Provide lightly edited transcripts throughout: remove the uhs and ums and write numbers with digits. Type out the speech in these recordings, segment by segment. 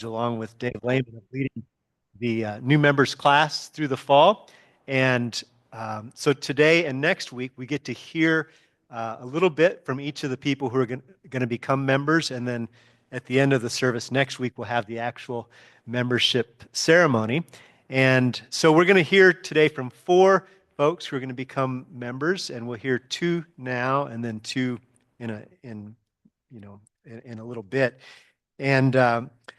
along with Dave Lehman, of leading the new members class through the fall. And so today and next week, we get to hear a little bit from each of the people who are going to become members. And then at the end of the service next week, we'll have the actual membership ceremony. And so we're going to hear today from four folks who are going to become members, and we'll hear two now and then two in a little bit. And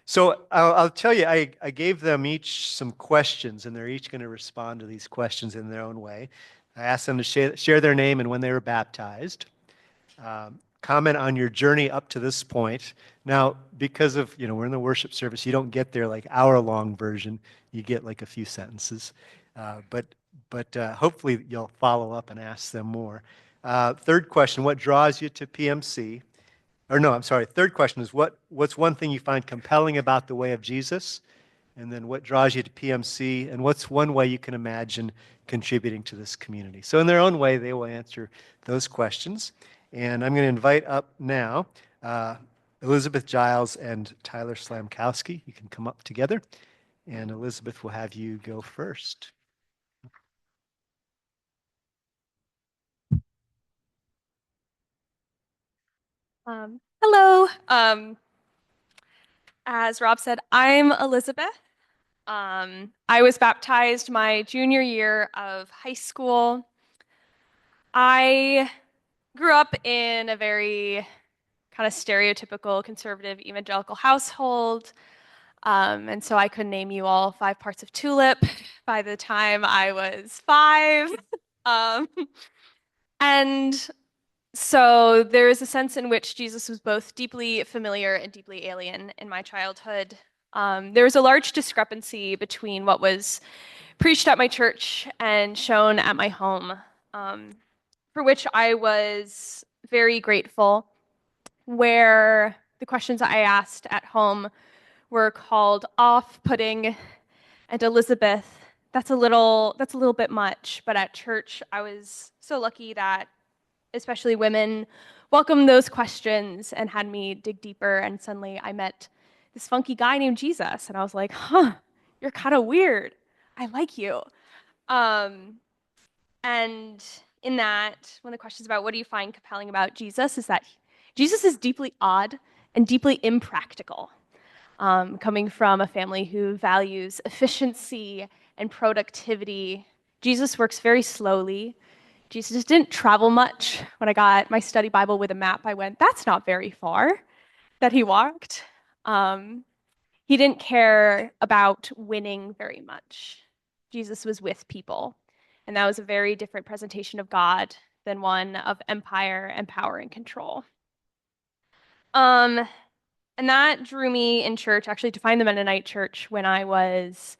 so I'll tell you, I gave them each some questions, and they're each going to respond to these questions in their own way. I asked them to share their name and when they were baptized. Comment on your journey up to this point. Now, because of, we're in the worship service, you don't get their like hour-long version. You get like a few sentences. But hopefully you'll follow up and ask them more. Third question, what draws you to PMC? Or no, I'm sorry. Third question is what's one thing you find compelling about the way of Jesus? And then what draws you to PMC? And what's one way you can imagine contributing to this community? So in their own way, they will answer those questions. And I'm going to invite up now Elizabeth Giles and Tyler Slamkowski. You can come up together. And Elizabeth will have you go first. Hello. As Rob said, I'm Elizabeth. I was baptized my junior year of high school. I grew up in a very kind of stereotypical conservative evangelical household. And so I could name you all five parts of tulip by the time I was five. Um, and So there is a sense in which Jesus was both deeply familiar and deeply alien in my childhood. There was a large discrepancy between what was preached at my church and shown at my home, for which I was very grateful, where the questions I asked at home were called off-putting and Elizabeth, that's a little bit much, but at church I was so lucky that especially women, welcomed those questions and had me dig deeper. And suddenly I met this funky guy named Jesus. And I was like, huh, you're kind of weird. I like you. Um, and in that, one of the questions about what do you find compelling about Jesus is that Jesus is deeply odd and deeply impractical. Coming from a family who values efficiency and productivity, Jesus works very slowly. Jesus didn't travel much. When I got my study Bible with a map, I went, that's not very far that he walked. Um, he didn't care about winning very much. Jesus was with people. And that was a very different presentation of God than one of empire and power and control. Um, and that drew me in church, actually, to find the Mennonite church when I was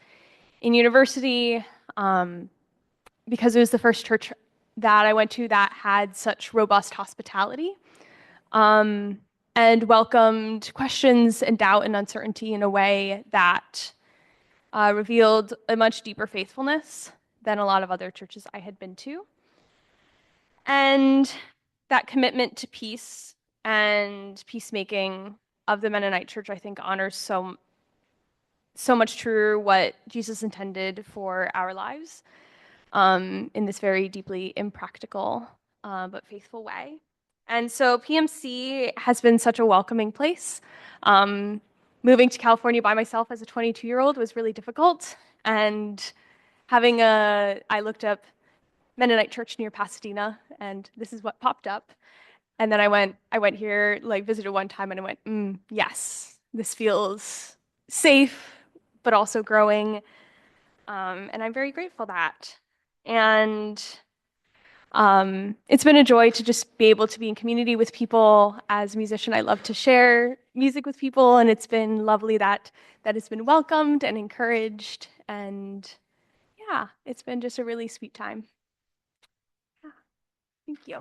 in university, because it was the first church that I went to that had such robust hospitality, um, and welcomed questions and doubt and uncertainty in a way that revealed a much deeper faithfulness than a lot of other churches I had been to. And that commitment to peace and peacemaking of the Mennonite church, I think, honors so much truer what Jesus intended for our lives, in this very deeply impractical but faithful way. And so PMC has been such a welcoming place. Moving to California by myself as a 22-year-old was really difficult. And I looked up Mennonite church near Pasadena, and this is what popped up. And then I went here, like visited one time, and I went, yes, this feels safe, but also growing. And I'm very grateful that. And it's been a joy to just be able to be in community with people. As a musician, I love to share music with people, and it's been lovely that it's been welcomed and encouraged. And yeah, it's been just a really sweet time. Yeah, thank you.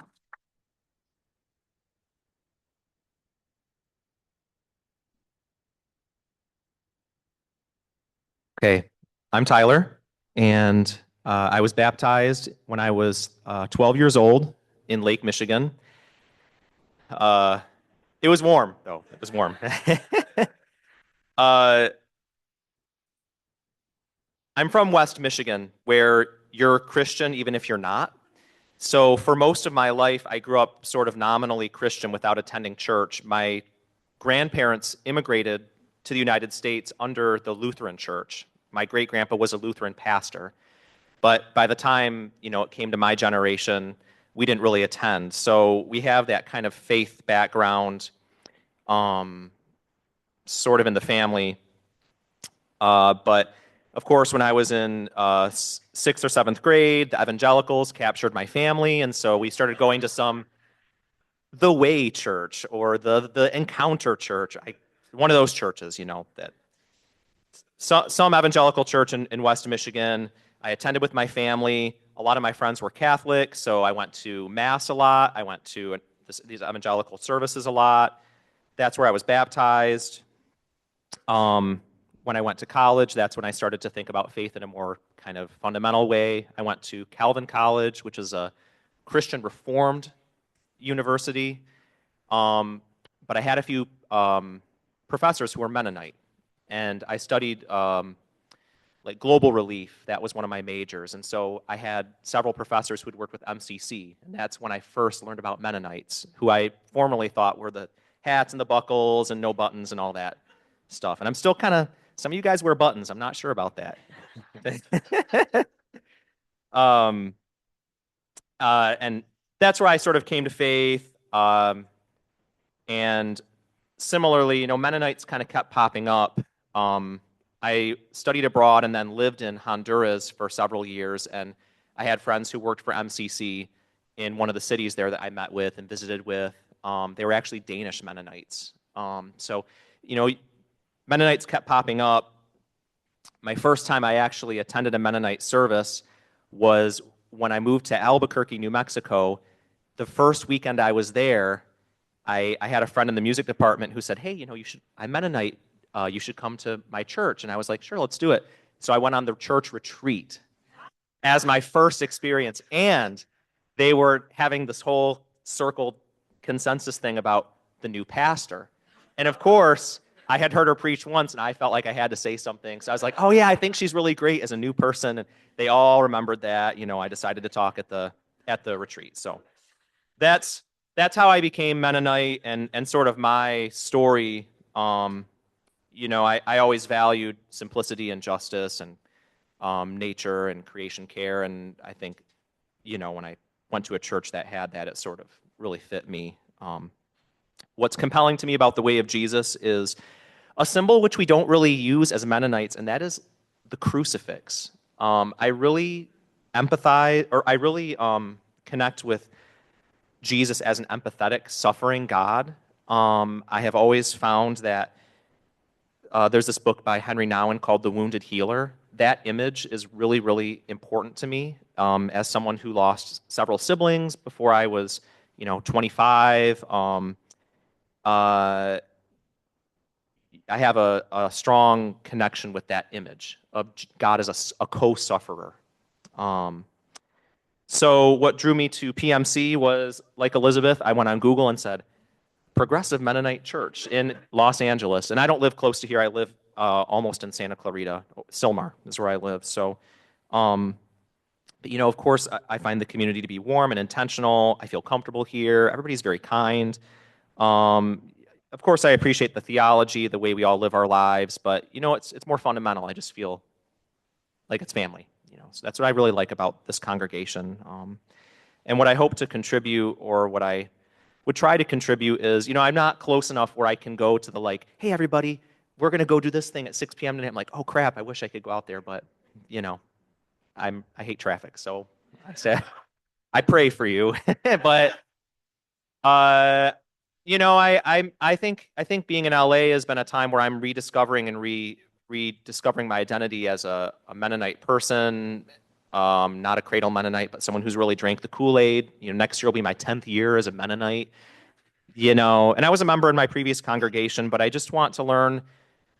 Okay, I'm Tyler, and I was baptized when I was 12 years old in Lake Michigan. Uh, it was warm, though. It was warm. Uh, I'm from West Michigan, where you're Christian even if you're not. So for most of my life, I grew up sort of nominally Christian without attending church. My grandparents immigrated to the United States under the Lutheran Church. My great grandpa was a Lutheran pastor. But by the time, it came to my generation, we didn't really attend. So we have that kind of faith background, um, sort of in the family. But of course, when I was in sixth or seventh grade, the evangelicals captured my family, and so we started going to the Way Church or the Encounter Church. One of those churches, that some evangelical church in West Michigan. I attended with my family. A lot of my friends were Catholic, so I went to Mass a lot. I went to these evangelical services a lot. That's where I was baptized. When I went to college, that's when I started to think about faith in a more kind of fundamental way. I went to Calvin College, which is a Christian Reformed university. But I had a few professors who were Mennonite, and I studied like global relief. That was one of my majors, and so I had several professors who had worked with MCC, and that's when I first learned about Mennonites, who I formerly thought were the hats and the buckles and no buttons and all that stuff. And I'm still kind of, some of you guys wear buttons. I'm not sure about that. um, and that's where I sort of came to faith. And similarly, Mennonites kind of kept popping up. I studied abroad and then lived in Honduras for several years, and I had friends who worked for MCC in one of the cities there that I met with and visited with. They were actually Danish Mennonites. So, Mennonites kept popping up. My first time I actually attended a Mennonite service was when I moved to Albuquerque, New Mexico. The first weekend I was there, I had a friend in the music department who said, "Hey, I'm Mennonite. You should come to my church." And I was like, "Sure, let's do it." So I went on the church retreat as my first experience. And they were having this whole circled consensus thing about the new pastor. And of course, I had heard her preach once, and I felt like I had to say something. So I was like, "Oh yeah, I think she's really great as a new person." And they all remembered that. I decided to talk at the retreat. So that's how I became Mennonite, and sort of my story. I always valued simplicity and justice and nature and creation care, and I think when I went to a church that had that, it sort of really fit me. What's compelling to me about the way of Jesus is a symbol which we don't really use as Mennonites, and that is the crucifix. I really empathize, or I really connect with Jesus as an empathetic, suffering God. I have always found that there's this book by Henry Nouwen called The Wounded Healer. That image is really, really important to me as someone who lost several siblings before I was, 25. I have a strong connection with that image of God as a co-sufferer. So what drew me to PMC was, like Elizabeth, I went on Google and said, Progressive Mennonite Church in Los Angeles. And I don't live close to here. I live almost in Santa Clarita. Sylmar is where I live. So, but, of course, I find the community to be warm and intentional. I feel comfortable here. Everybody's very kind. Of course, I appreciate the theology, the way we all live our lives, but it's more fundamental. I just feel like it's family. So that's what I really like about this congregation, and what I hope to contribute, or what I would try to contribute, is I'm not close enough where I can go to the hey everybody, we're gonna go do this thing at 6 p.m. tonight. I'm like, oh crap, I wish I could go out there, but I hate traffic, so I say I pray for you, but. I think being in LA has been a time where I'm rediscovering and rediscovering my identity as a Mennonite person, not a cradle Mennonite, but someone who's really drank the Kool-Aid. Next year will be my 10th year as a Mennonite. And I was a member in my previous congregation, but I just want to learn,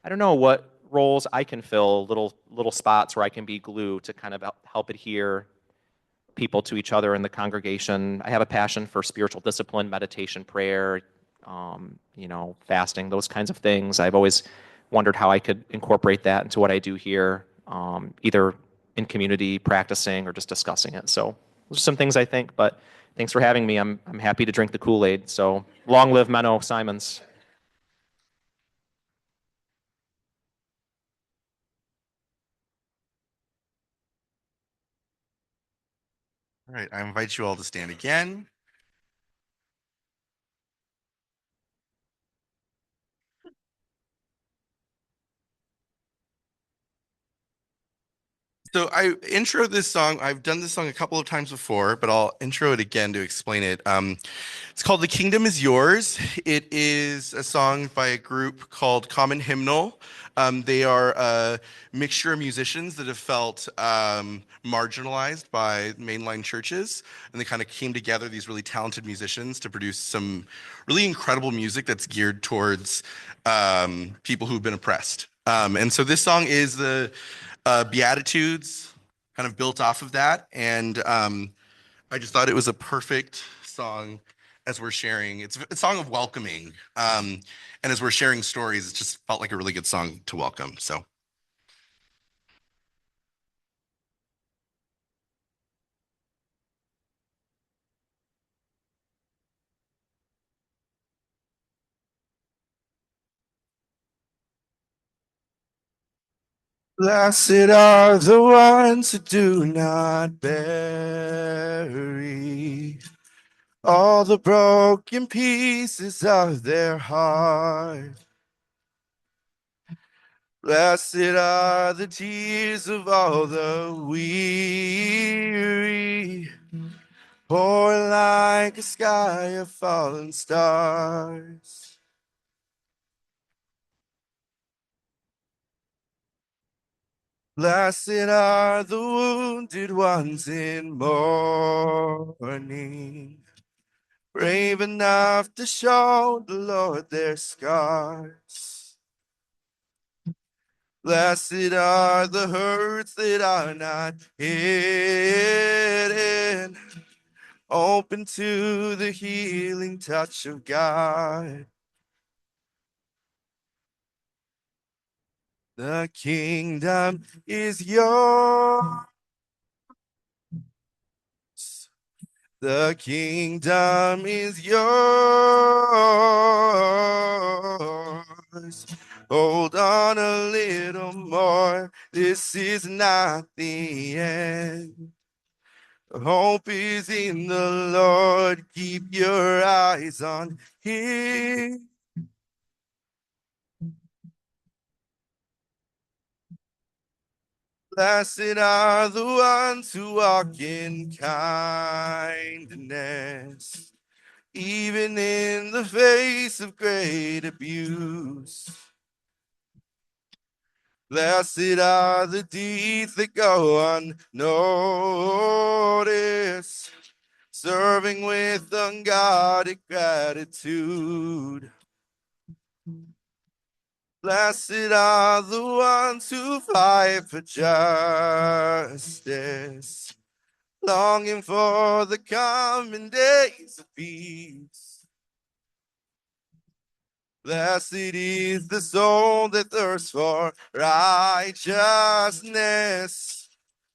I don't know, what roles I can fill, little spots where I can be glue to kind of help adhere people to each other in the congregation. I have a passion for spiritual discipline, meditation, prayer, fasting, those kinds of things. I've always wondered how I could incorporate that into what I do here, either in community practicing or just discussing it. So those are some things I think, but thanks for having me. I'm happy to drink the Kool-Aid. So long live Menno Simons. All right, I invite you all to stand again. So I intro this song. I've done this song a couple of times before, but I'll intro it again to explain it. It's called "The Kingdom Is Yours." It is a song by a group called Common Hymnal. They are a mixture of musicians that have felt marginalized by mainline churches, and they kind of came together, these really talented musicians, to produce some really incredible music that's geared towards people who've been oppressed. And so this song is the Beatitudes, kind of built off of that. And I just thought it was a perfect song as we're sharing. It's a song of welcoming. And as we're sharing stories, it just felt like a really good song to welcome. So. Blessed are the ones who do not bury all the broken pieces of their heart. Blessed are the tears of all the weary, pour like a sky of fallen stars. Blessed are the wounded ones in mourning, brave enough to show the Lord their scars. Blessed are the hurts that are not hidden, open to the healing touch of God. The kingdom is yours. The kingdom is yours. Hold on a little more. This is not the end. Hope is in the Lord. Keep your eyes on Him. Blessed are the ones who walk in kindness, even in the face of great abuse. Blessed are the deeds that go unnoticed, serving with unguarded gratitude. Blessed are the ones who fight for justice, longing for the coming days of peace. Blessed is the soul that thirsts for righteousness,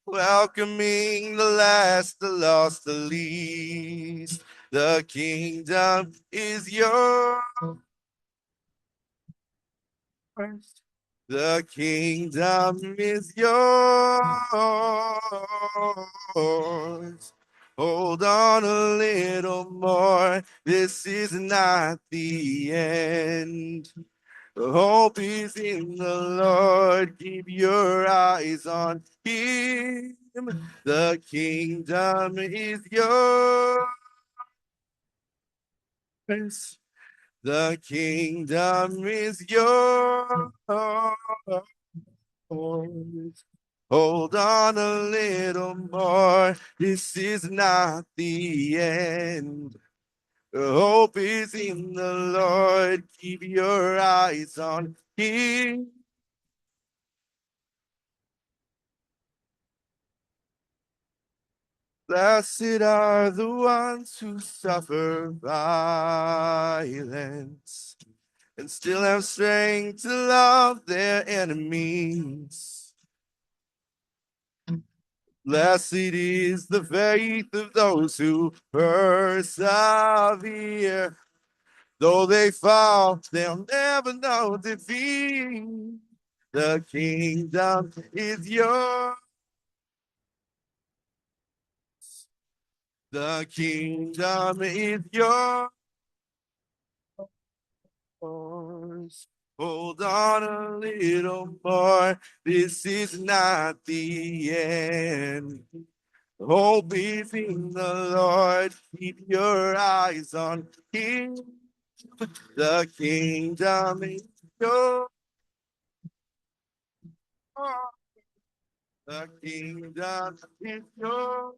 welcoming the last, the lost, the least. The kingdom is yours. The kingdom is yours. Hold on a little more. This is not the end. Hope is in the Lord. Keep your eyes on Him. The kingdom is yours. The kingdom is yours. Hold on a little more. This is not the end. Hope is in the Lord. Keep your eyes on Him. Blessed are the ones who suffer violence and still have strength to love their enemies. Blessed is the faith of those who persevere. Though they fall, they'll never know defeat. The kingdom is yours. The kingdom is yours. Hold on a little more. This is not the end. Hope is in the Lord. Keep your eyes on Him. The kingdom is yours. The kingdom is yours.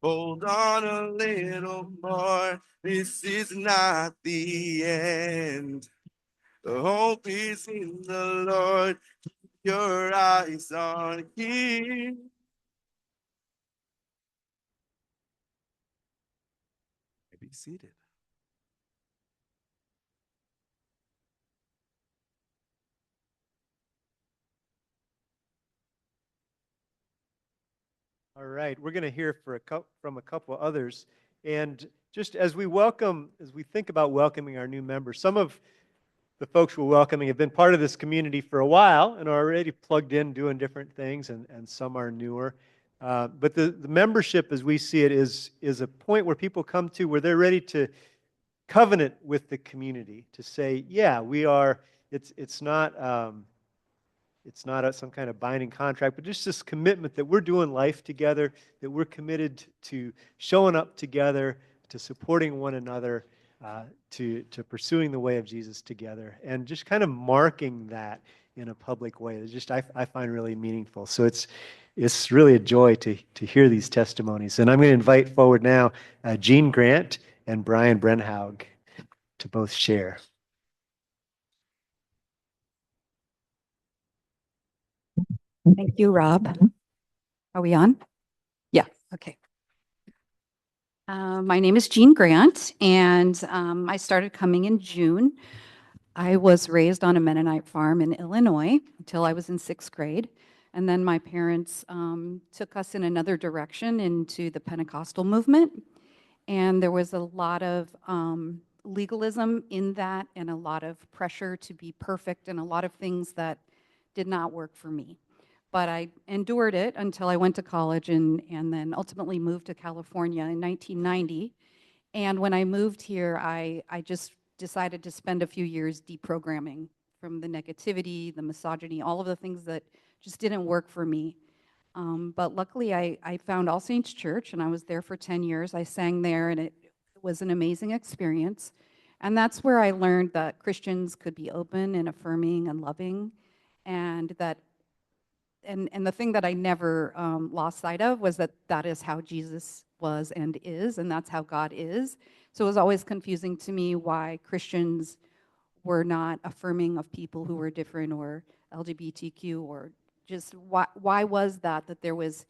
Hold on a little more. This is not the end. The hope is in the Lord. Your eyes on Him. Be seated. All right, we're going to hear from a couple others. And just as we think about welcoming our new members, some of the folks we're welcoming have been part of this community for a while and are already plugged in doing different things, and some are newer. But the membership, as we see it, is a point where people come to where they're ready to covenant with the community, to say, yeah, we are, it's not some kind of binding contract, but just this commitment that we're doing life together, that we're committed to showing up together, to supporting one another, to pursuing the way of Jesus together, and just kind of marking that in a public way. It's just, I find really meaningful. So it's really a joy to hear these testimonies. And I'm going to invite forward now Gene Grant and Brian Brenhaug to both share. Thank you, Rob. Are we on? Yeah, okay. My name is Jean Grant, and I started coming in June. I was raised on a Mennonite farm in Illinois until I was in 6th grade. And then my parents took us in another direction into the Pentecostal movement. And there was a lot of legalism in that, and a lot of pressure to be perfect, and a lot of things that did not work for me. But I endured it until I went to college and then ultimately moved to California in 1990. And when I moved here, I just decided to spend a few years deprogramming from the negativity, the misogyny, all of the things that just didn't work for me. But luckily, I found All Saints Church, and I was there for 10 years. I sang there, and it was an amazing experience. And that's where I learned that Christians could be open and affirming and loving, and that and the thing that I never lost sight of was that that is how Jesus was and is, and that's how God is. So it was always confusing to me why Christians were not affirming of people who were different, or LGBTQ, or just why was that there was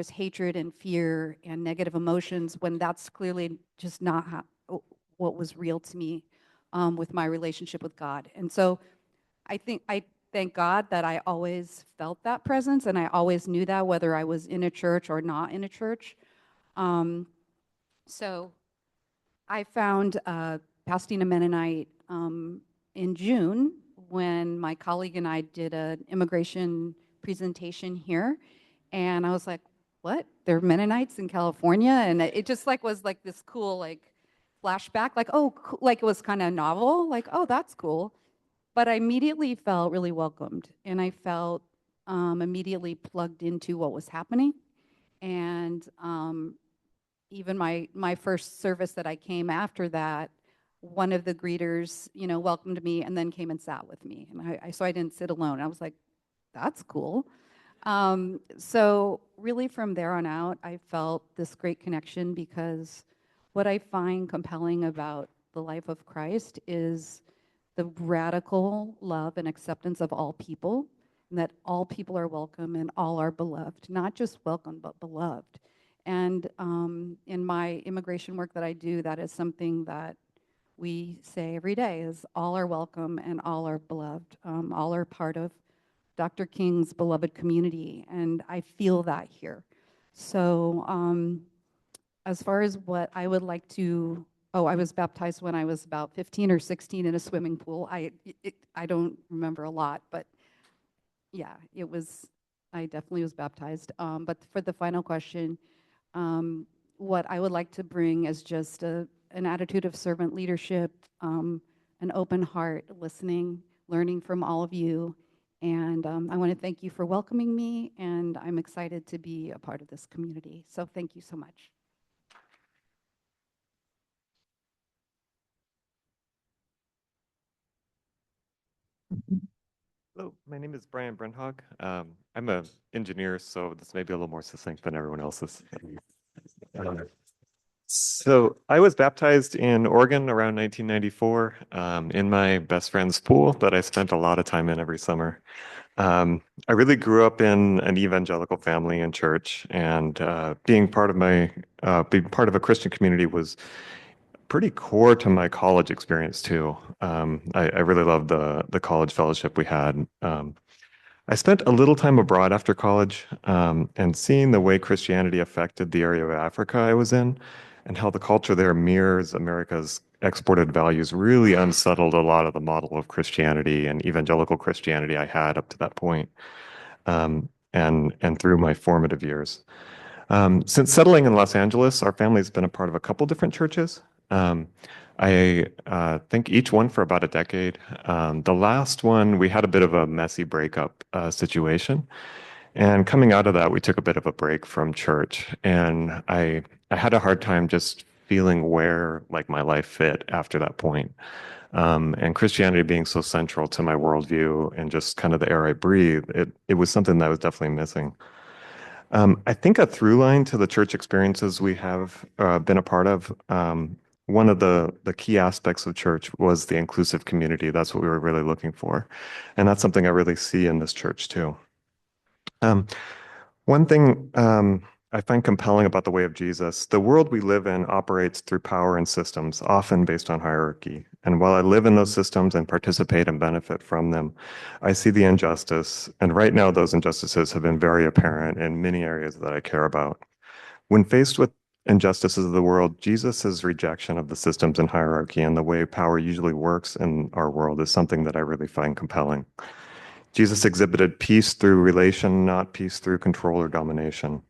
hatred and fear and negative emotions, when that's clearly just not what was real to me with my relationship with God. And so I thank God that I always felt that presence, and I always knew that, whether I was in a church or not in a church. So I found Pasadena Mennonite in June, when my colleague and I did an immigration presentation here, and I was like, what? There are Mennonites in California? And it just was like this cool flashback, oh, like it was kind of novel, oh, that's cool. But I immediately felt really welcomed, and I felt immediately plugged into what was happening. And even my first service that I came after that, one of the greeters, welcomed me and then came and sat with me. And so I didn't sit alone. I was like, that's cool. So really from there on out, I felt this great connection, because what I find compelling about the life of Christ is the radical love and acceptance of all people, and that all people are welcome and all are beloved, not just welcome, but beloved. And in my immigration work that I do, that is something that we say every day is all are welcome and all are beloved. All are part of Dr. King's beloved community, and I feel that here. So as far as what I would like to, oh, I was baptized when I was about 15 or 16 in a swimming pool. I don't remember a lot, but yeah, I definitely was baptized. But for the final question, what I would like to bring is just an attitude of servant leadership, an open heart, listening, learning from all of you. And I want to thank you for welcoming me, and I'm excited to be a part of this community. So thank you so much. Hello, my name is Brian Brenhog. I'm an engineer, so this may be a little more succinct than everyone else's. So I was baptized in Oregon around 1994 in my best friend's pool that I spent a lot of time in every summer. I really grew up in an evangelical family and church, and being part of a Christian community was pretty core to my college experience too. I really loved the college fellowship we had. I spent a little time abroad after college, and seeing the way Christianity affected the area of Africa I was in, and how the culture there mirrors America's exported values really unsettled a lot of the model of Christianity and evangelical Christianity I had up to that point, and through my formative years. Since settling in Los Angeles, our family's been a part of a couple different churches. I think each one for about a decade. The last one, we had a bit of a messy breakup situation. And coming out of that, we took a bit of a break from church. And I had a hard time just feeling where like my life fit after that point. And Christianity being so central to my worldview and just kind of the air I breathe, it was something that I was definitely missing. I think a through line to the church experiences we have been a part of, one of the key aspects of church was the inclusive community. That's what we were really looking for. And that's something I really see in this church too. One thing I find compelling about the way of Jesus, the world we live in operates through power and systems, often based on hierarchy. And while I live in those systems and participate and benefit from them, I see the injustice. And right now, those injustices have been very apparent in many areas that I care about. When faced with injustices of the world, Jesus' rejection of the systems and hierarchy and the way power usually works in our world is something that I really find compelling. Jesus exhibited peace through relation, not peace through control or domination.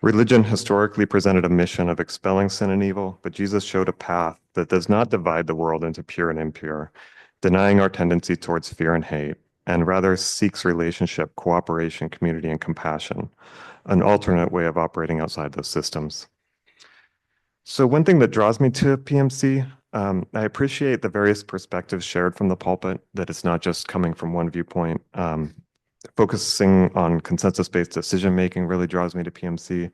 Religion historically presented a mission of expelling sin and evil, but Jesus showed a path that does not divide the world into pure and impure, denying our tendency towards fear and hate, and rather seeks relationship, cooperation, community, and compassion, an alternate way of operating outside those systems. So one thing that draws me to PMC, I appreciate the various perspectives shared from the pulpit, that it's not just coming from one viewpoint. Focusing on consensus-based decision-making really draws me to PMC,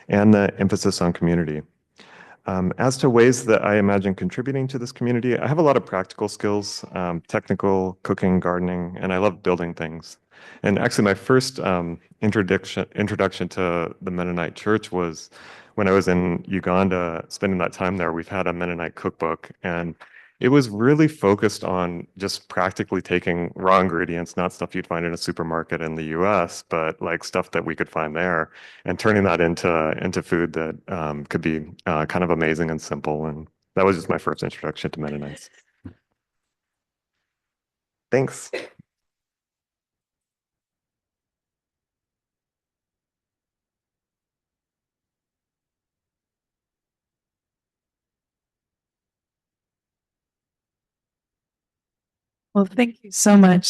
and the emphasis on community. As to ways that I imagine contributing to this community, I have a lot of practical skills, technical, cooking, gardening, and I love building things. And actually, my first introduction to the Mennonite Church was when I was in Uganda, spending that time there. We've had a Mennonite cookbook, and it was really focused on just practically taking raw ingredients, not stuff you'd find in a supermarket in the US, but like stuff that we could find there, and turning that into food that could be kind of amazing and simple. And that was just my first introduction to Mennonites. Thanks. Well, thank you so much.